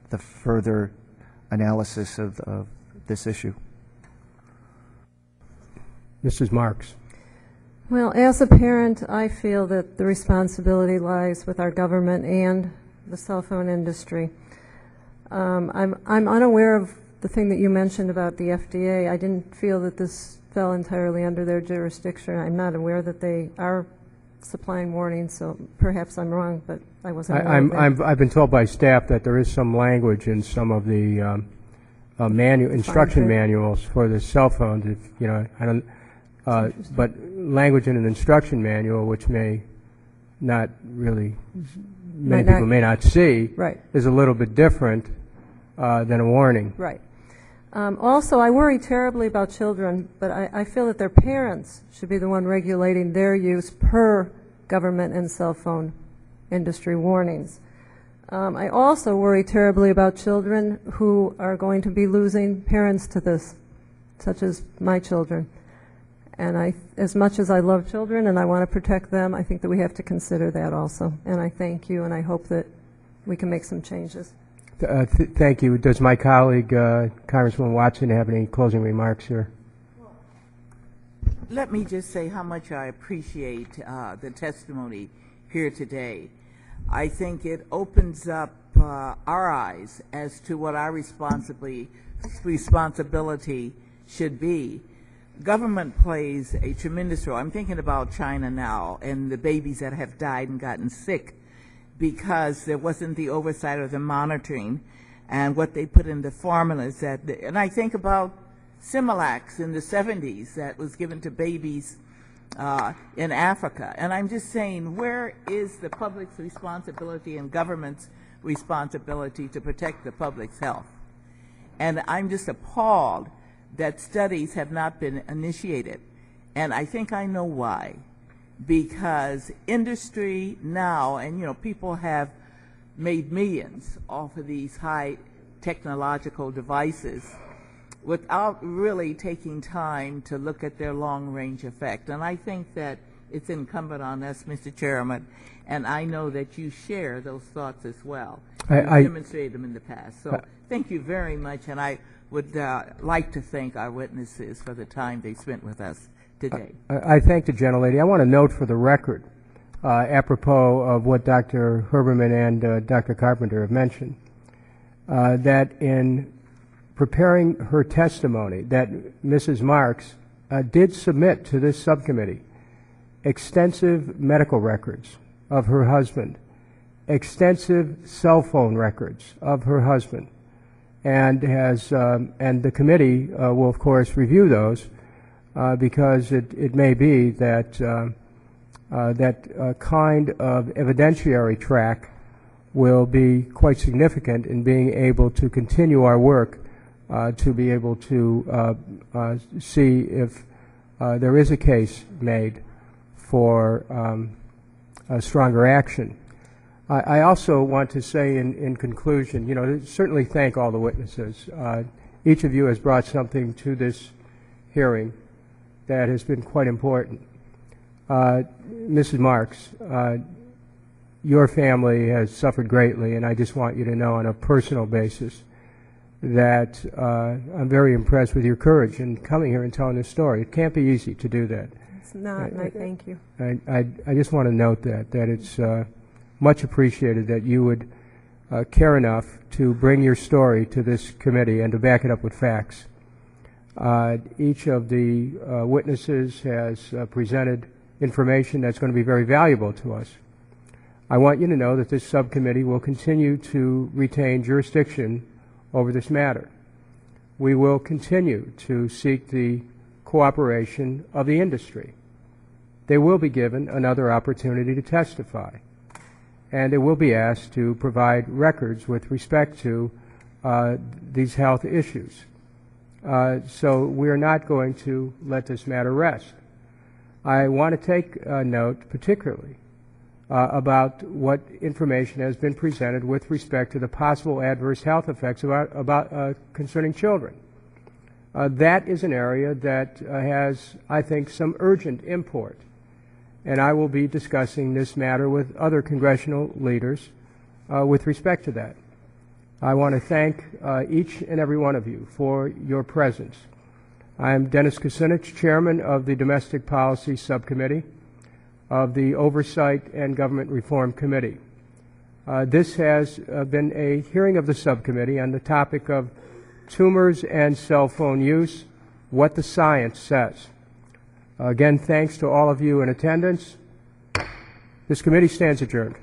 the further analysis of this issue. Mrs. Marks. Well, as a parent, I feel that the responsibility lies with our government and the cell phone industry. I'm unaware of the thing that you mentioned about the FDA. I didn't feel that this fell entirely under their jurisdiction. I'm not aware that they are supplying warnings, so perhaps I'm wrong, but I wasn't aware of that. I've been told by staff that there is some language in some of the instruction manuals for the cell phones. If, you know, I don't, but language in an instruction manual, which may not really, many people may not see, right, is a little bit different than a warning. Right. Also, I worry terribly about children, but I feel that their parents should be the one regulating their use per government and cell phone industry warnings. I also worry terribly about children who are going to be losing parents to this, such as my children. And as much as I love children and I want to protect them, I think that we have to consider that also. And I thank you, and I hope that we can make some changes. Thank you. Does my colleague, Congressman Watson, have any closing remarks here? Let me just say how much I appreciate the testimony here today. I think it opens up our eyes as to what our responsibility should be. Government plays a tremendous role. I'm thinking about China now and the babies that have died and gotten sick because there wasn't the oversight or the monitoring and what they put in the formulas. And I think about Similac in the 70s that was given to babies in Africa. And I'm just saying, where is the public's responsibility and government's responsibility to protect the public's health? And I'm just appalled that studies have not been initiated. And I think I know why. Because industry now, and you know, people have made millions off of these high technological devices without really taking time to look at their long-range effect. And I think that it's incumbent on us, Mr. Chairman, and I know that you share those thoughts as well. You've demonstrated them in the past. So thank you very much, and I would like to thank our witnesses for the time they spent with us today. I thank the gentlelady. I want to note for the record, apropos of what Dr. Herberman and Dr. Carpenter have mentioned, that in preparing her testimony, that Mrs. Marks did submit to this subcommittee extensive medical records of her husband, extensive cell phone records of her husband, and the committee will of course review those because it may be that that kind of evidentiary track will be quite significant in being able to continue our work to be able to see if there is a case made for a stronger action. I also want to say in conclusion, you know, certainly thank all the witnesses. Each of you has brought something to this hearing that has been quite important. Mrs. Marks, your family has suffered greatly, and I just want you to know on a personal basis that I'm very impressed with your courage in coming here and telling this story. It can't be easy to do that. It's not, and I thank you. I just want to note that it's much appreciated that you would care enough to bring your story to this committee and to back it up with facts. Each of the witnesses has presented information that's going to be very valuable to us. I want you to know that this subcommittee will continue to retain jurisdiction over this matter. We will continue to seek the cooperation of the industry. They will be given another opportunity to testify, and they will be asked to provide records with respect to these health issues. So we are not going to let this matter rest. I want to take note particularly about what information has been presented with respect to the possible adverse health effects concerning children. That is an area that has, I think, some urgent import. And I will be discussing this matter with other congressional leaders with respect to that. I want to thank each and every one of you for your presence. I am Dennis Kucinich, Chairman of the Domestic Policy Subcommittee of the Oversight and Government Reform Committee. This has been a hearing of the subcommittee on the topic of tumors and cell phone use, what the science says. Again, thanks to all of you in attendance. This committee stands adjourned.